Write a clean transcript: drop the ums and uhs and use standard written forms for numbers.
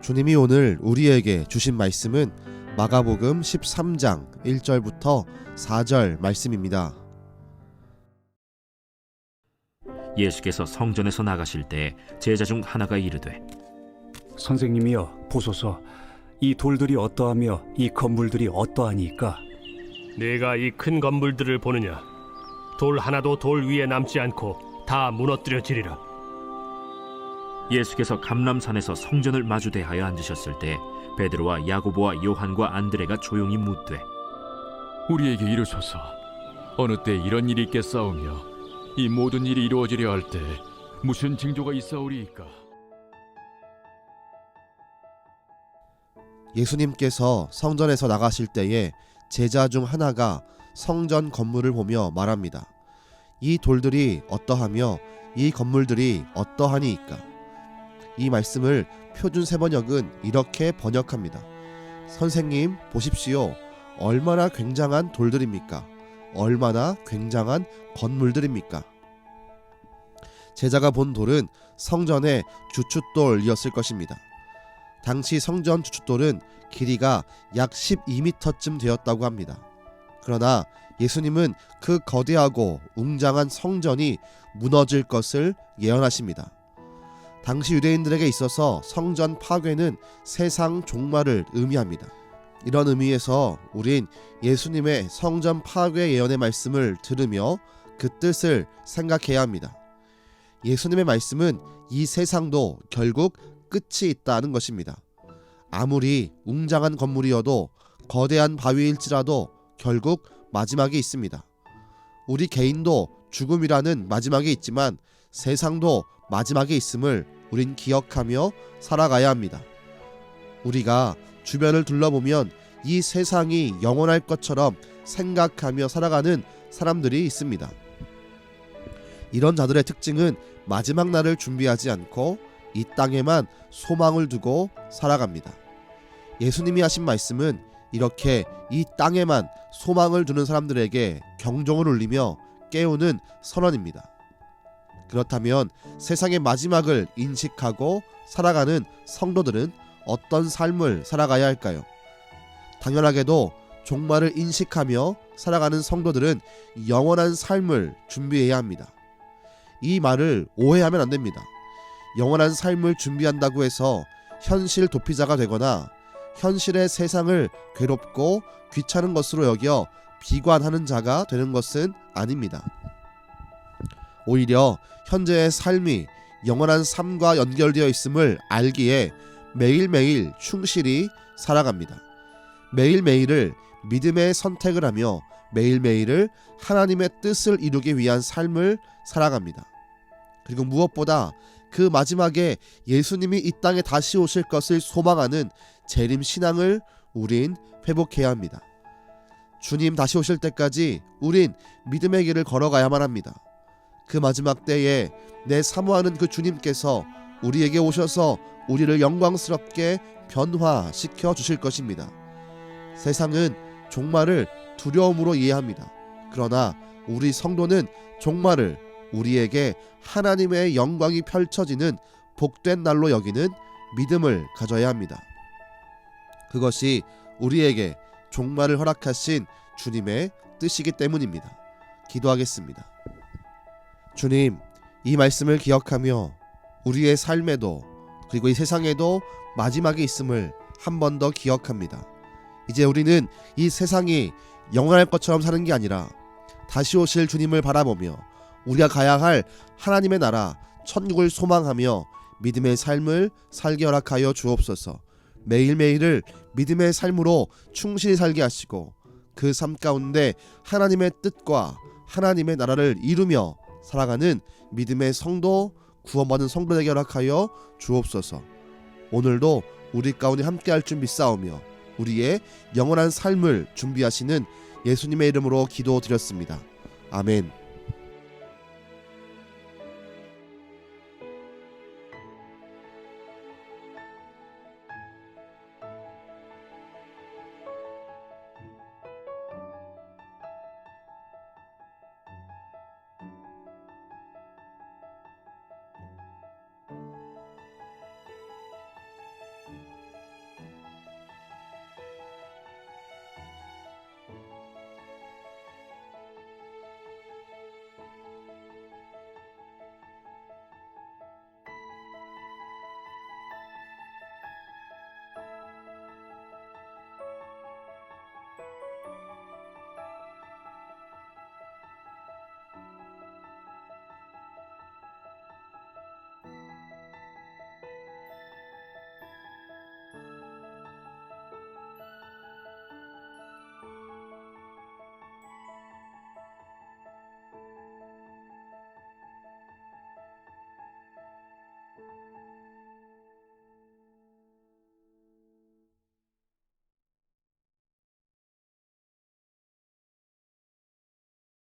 주님이 오늘 우리에게 주신 말씀은 마가복음 13장 1절부터 4절 말씀입니다. 예수께서 성전에서 나가실 때 제자 중 하나가 이르되, 선생님이여, 보소서, 이 돌들이 어떠하며 이 건물들이 어떠하니까? 네가 이 큰 건물들을 보느냐? 돌 하나도 돌 위에 남지 않고 다 무너뜨려지리라. 예수께서 감람산에서 성전을 마주대하여 앉으셨을 때 베드로와 야고보와 요한과 안드레가 조용히 묻되, 우리에게 이르소서, 어느 때 이런 일이 있겠사오며 이 모든 일이 이루어지려 할 때 무슨 징조가 있사오리이까? 예수님께서 성전에서 나가실 때에 제자 중 하나가 성전 건물을 보며 말합니다. 이 돌들이 어떠하며 이 건물들이 어떠하니이까? 이 말씀을 표준 세번역은 이렇게 번역합니다. 선생님, 보십시오. 얼마나 굉장한 돌들입니까? 얼마나 굉장한 건물들입니까? 제자가 본 돌은 성전의 주춧돌이었을 것입니다. 당시 성전 주춧돌은 길이가 약 12m쯤 되었다고 합니다. 그러나 예수님은 그 거대하고 웅장한 성전이 무너질 것을 예언하십니다. 당시 유대인들에게 있어서 성전 파괴는 세상 종말을 의미합니다. 이런 의미에서 우린 예수님의 성전 파괴 예언의 말씀을 들으며 그 뜻을 생각해야 합니다. 예수님의 말씀은 이 세상도 결국 끝이 있다는 것입니다. 아무리 웅장한 건물이어도 거대한 바위일지라도 결국 마지막이 있습니다. 우리 개인도 죽음이라는 마지막이 있지만 세상도 마지막이 있음을 우린 기억하며 살아가야 합니다. 우리가 주변을 둘러보면 이 세상이 영원할 것처럼 생각하며 살아가는 사람들이 있습니다. 이런 자들의 특징은 마지막 날을 준비하지 않고 이 땅에만 소망을 두고 살아갑니다. 예수님이 하신 말씀은 이렇게 이 땅에만 소망을 두는 사람들에게 경종을 울리며 깨우는 선언입니다. 그렇다면 세상의 마지막을 인식하고 살아가는 성도들은 어떤 삶을 살아가야 할까요? 당연하게도 종말을 인식하며 살아가는 성도들은 영원한 삶을 준비해야 합니다. 이 말을 오해하면 안 됩니다. 영원한 삶을 준비한다고 해서 현실 도피자가 되거나 현실의 세상을 괴롭고 귀찮은 것으로 여겨 비관하는 자가 되는 것은 아닙니다. 오히려 현재의 삶이 영원한 삶과 연결되어 있음을 알기에 매일매일 충실히 살아갑니다. 매일매일을 믿음의 선택을 하며 매일매일을 하나님의 뜻을 이루기 위한 삶을 살아갑니다. 그리고 무엇보다 그 마지막에 예수님이 이 땅에 다시 오실 것을 소망하는 재림 신앙을 우린 회복해야 합니다. 주님 다시 오실 때까지 우린 믿음의 길을 걸어가야만 합니다. 그 마지막 때에 내 사모하는 그 주님께서 우리에게 오셔서 우리를 영광스럽게 변화시켜 주실 것입니다. 세상은 종말을 두려움으로 이해합니다. 그러나 우리 성도는 종말을 우리에게 하나님의 영광이 펼쳐지는 복된 날로 여기는 믿음을 가져야 합니다. 그것이 우리에게 종말을 허락하신 주님의 뜻이기 때문입니다. 기도하겠습니다. 주님, 이 말씀을 기억하며 우리의 삶에도 그리고 이 세상에도 마지막이 있음을 한 번 더 기억합니다. 이제 우리는 이 세상이 영원할 것처럼 사는 게 아니라 다시 오실 주님을 바라보며 우리가 가야 할 하나님의 나라 천국을 소망하며 믿음의 삶을 살게 허락하여 주옵소서. 매일매일을 믿음의 삶으로 충실히 살게 하시고 그 삶 가운데 하나님의 뜻과 하나님의 나라를 이루며 살아가는 믿음의 성도, 구원받은 성도 되게 허락하여 주옵소서. 오늘도 우리 가운데 함께할 줄 믿사오며 우리의 영원한 삶을 준비하시는 예수님의 이름으로 기도드렸습니다. 아멘.